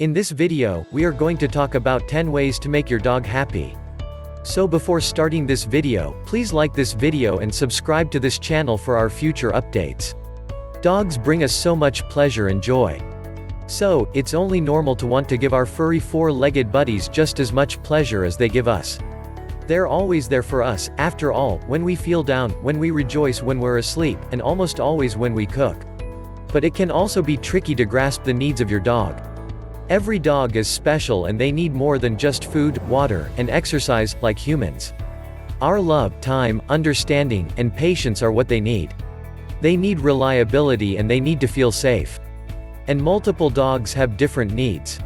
In this video, we are going to talk about 10 ways to make your dog happy. So before starting this video, please like this video and subscribe to this channel for our future updates. Dogs bring us so much pleasure and joy. So, it's only normal to want to give our furry four-legged buddies just as much pleasure as they give us. They're always there for us, after all, when we feel down, when we rejoice when we're asleep, and almost always when we cook. But it can also be tricky to grasp the needs of your dog. Every dog is special and they need more than just food, water, and exercise, like humans. Our love, time, understanding, and patience are what they need. They need reliability and they need to feel safe. And multiple dogs have different needs.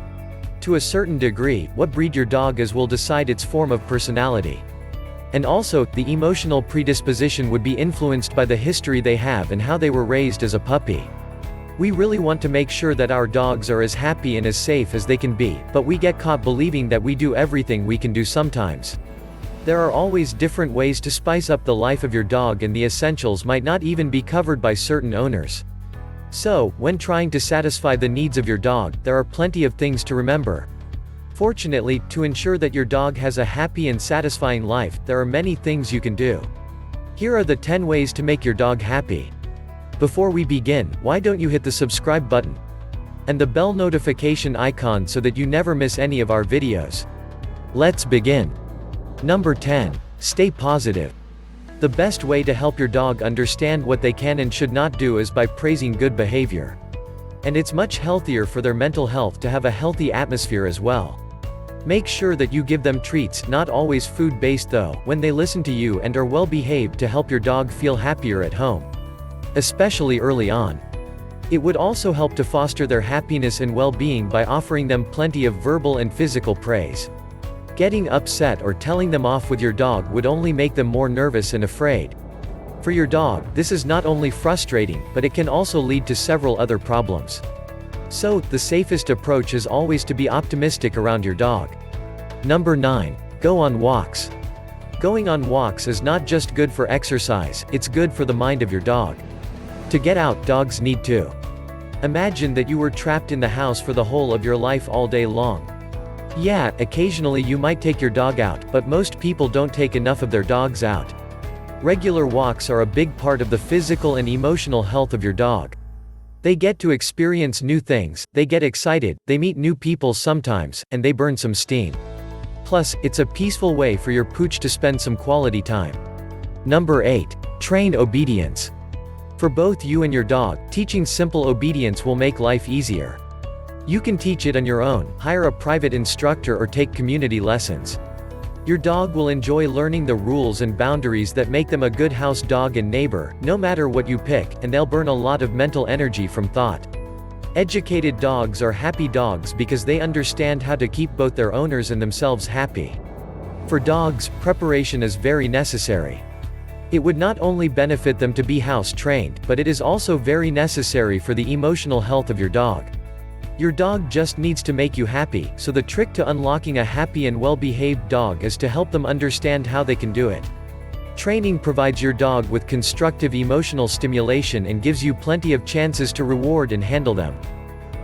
To a certain degree, what breed your dog is will decide its form of personality. And also, the emotional predisposition would be influenced by the history they have and how they were raised as a puppy. We really want to make sure that our dogs are as happy and as safe as they can be, but we get caught believing that we do everything we can do sometimes. There are always different ways to spice up the life of your dog, and the essentials might not even be covered by certain owners. So, when trying to satisfy the needs of your dog, there are plenty of things to remember. Fortunately, to ensure that your dog has a happy and satisfying life, there are many things you can do. Here are the 10 ways to make your dog happy. Before we begin, why don't you hit the subscribe button and the bell notification icon so that you never miss any of our videos. Let's begin. Number 10. Stay positive. The best way to help your dog understand what they can and should not do is by praising good behavior. And it's much healthier for their mental health to have a healthy atmosphere as well. Make sure that you give them treats, not always food-based though, when they listen to you and are well behaved, to help your dog feel happier at home. Especially early on. It would also help to foster their happiness and well-being by offering them plenty of verbal and physical praise. Getting upset or telling them off with your dog would only make them more nervous and afraid. For your dog, this is not only frustrating, but it can also lead to several other problems. So, the safest approach is always to be optimistic around your dog. Number 9. Go on walks. Going on walks is not just good for exercise, it's good for the mind of your dog. To get out, dogs need to. Imagine that you were trapped in the house for the whole of your life all day long. Yeah, occasionally you might take your dog out, but most people don't take enough of their dogs out. Regular walks are a big part of the physical and emotional health of your dog. They get to experience new things, they get excited, they meet new people sometimes, and they burn some steam. Plus, it's a peaceful way for your pooch to spend some quality time. Number 8. Train obedience. For both you and your dog, teaching simple obedience will make life easier. You can teach it on your own, hire a private instructor, or take community lessons. Your dog will enjoy learning the rules and boundaries that make them a good house dog and neighbor, no matter what you pick, and they'll burn a lot of mental energy from thought. Educated dogs are happy dogs because they understand how to keep both their owners and themselves happy. For dogs, preparation is very necessary. It would not only benefit them to be house-trained, but it is also very necessary for the emotional health of your dog. Your dog just needs to make you happy, so the trick to unlocking a happy and well-behaved dog is to help them understand how they can do it. Training provides your dog with constructive emotional stimulation and gives you plenty of chances to reward and handle them.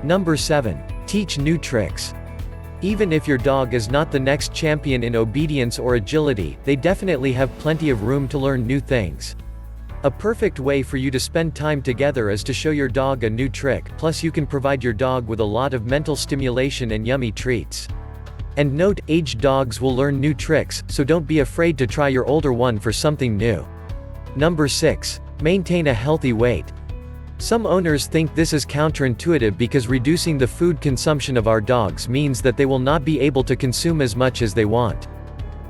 Number 7. Teach new tricks. Even if your dog is not the next champion in obedience or agility, they definitely have plenty of room to learn new things. A perfect way for you to spend time together is to show your dog a new trick, plus you can provide your dog with a lot of mental stimulation and yummy treats. And note, aged dogs will learn new tricks, so don't be afraid to try your older one for something new. Number 6. Maintain a healthy weight. Some owners think this is counterintuitive because reducing the food consumption of our dogs means that they will not be able to consume as much as they want.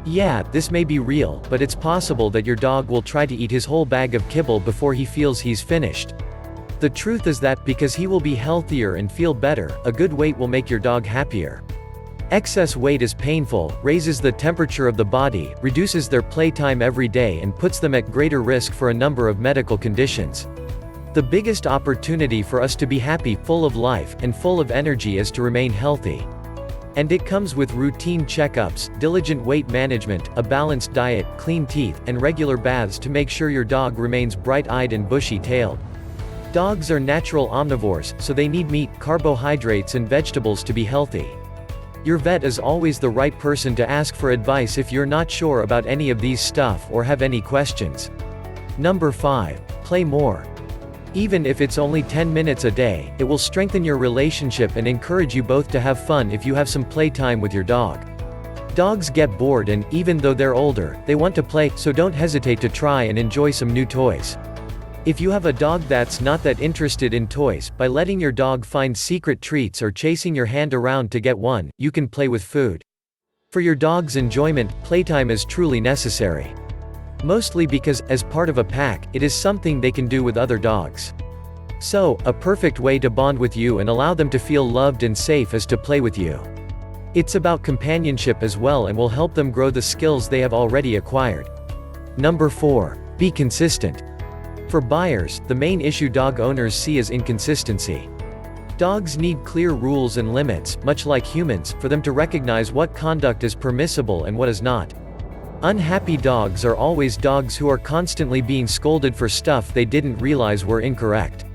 Yeah, this may be real, but it's possible that your dog will try to eat his whole bag of kibble before he feels he's finished. The truth is that because he will be healthier and feel better, a good weight will make your dog happier. Excess weight is painful, raises the temperature of the body, reduces their playtime every day, and puts them at greater risk for a number of medical conditions. The biggest opportunity for us to be happy, full of life, and full of energy is to remain healthy. And it comes with routine checkups, diligent weight management, a balanced diet, clean teeth, and regular baths to make sure your dog remains bright-eyed and bushy-tailed. Dogs are natural omnivores, so they need meat, carbohydrates and vegetables to be healthy. Your vet is always the right person to ask for advice if you're not sure about any of these stuff or have any questions. Number 5. Play more. Even if it's only 10 minutes a day, it will strengthen your relationship and encourage you both to have fun if you have some playtime with your dog. Dogs get bored and, even though they're older, they want to play, so don't hesitate to try and enjoy some new toys. If you have a dog that's not that interested in toys, by letting your dog find secret treats or chasing your hand around to get one, you can play with food. For your dog's enjoyment, playtime is truly necessary. Mostly because, as part of a pack, it is something they can do with other dogs. So, a perfect way to bond with you and allow them to feel loved and safe is to play with you. It's about companionship as well and will help them grow the skills they have already acquired. Number 4. Be consistent. For buyers, the main issue dog owners see is inconsistency. Dogs need clear rules and limits, much like humans, for them to recognize what conduct is permissible and what is not. Unhappy dogs are always dogs who are constantly being scolded for stuff they didn't realize were incorrect.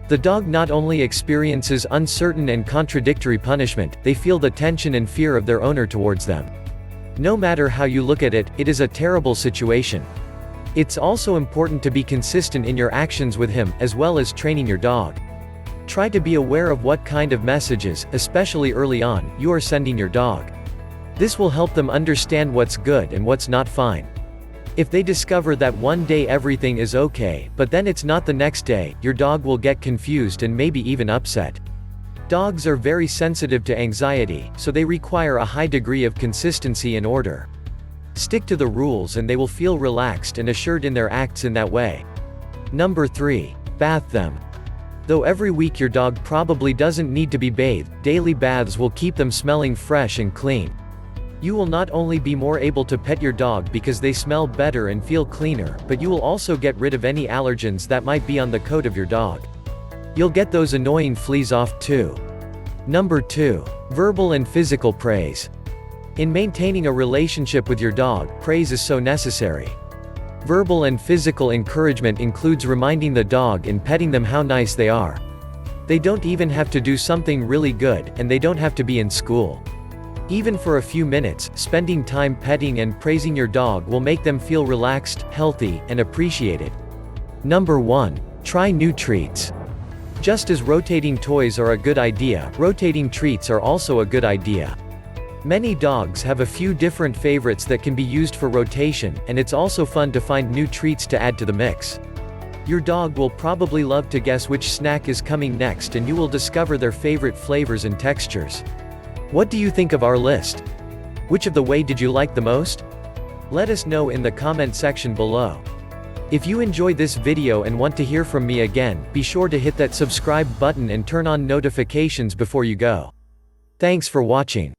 The dog not only experiences uncertain and contradictory punishment, they feel the tension and fear of their owner towards them. No matter how you look at it, it is a terrible situation. It's also important to be consistent in your actions with him, as well as training your dog. Try to be aware of what kind of messages, especially early on, you are sending your dog. This will help them understand what's good and what's not fine. If they discover that one day everything is okay, but then it's not the next day, your dog will get confused and maybe even upset. Dogs are very sensitive to anxiety, so they require a high degree of consistency and order. Stick to the rules and they will feel relaxed and assured in their acts in that way. Number 3. Bath them. Though every week your dog probably doesn't need to be bathed, daily baths will keep them smelling fresh and clean. You will not only be more able to pet your dog because they smell better and feel cleaner, but you will also get rid of any allergens that might be on the coat of your dog. You'll get those annoying fleas off too. Number 2. Verbal and physical praise. In maintaining a relationship with your dog, praise is so necessary. Verbal and physical encouragement includes reminding the dog and petting them how nice they are. They don't even have to do something really good, and they don't have to be in school. Even for a few minutes, spending time petting and praising your dog will make them feel relaxed, healthy, and appreciated. Number 1. Try new treats. Just as rotating toys are a good idea, rotating treats are also a good idea. Many dogs have a few different favorites that can be used for rotation, and it's also fun to find new treats to add to the mix. Your dog will probably love to guess which snack is coming next, and you will discover their favorite flavors and textures. What do you think of our list? Which of the way did you like the most? Let us know in the comment section below. If you enjoyed this video and want to hear from me again, be sure to hit that subscribe button and turn on notifications before you go. Thanks for watching.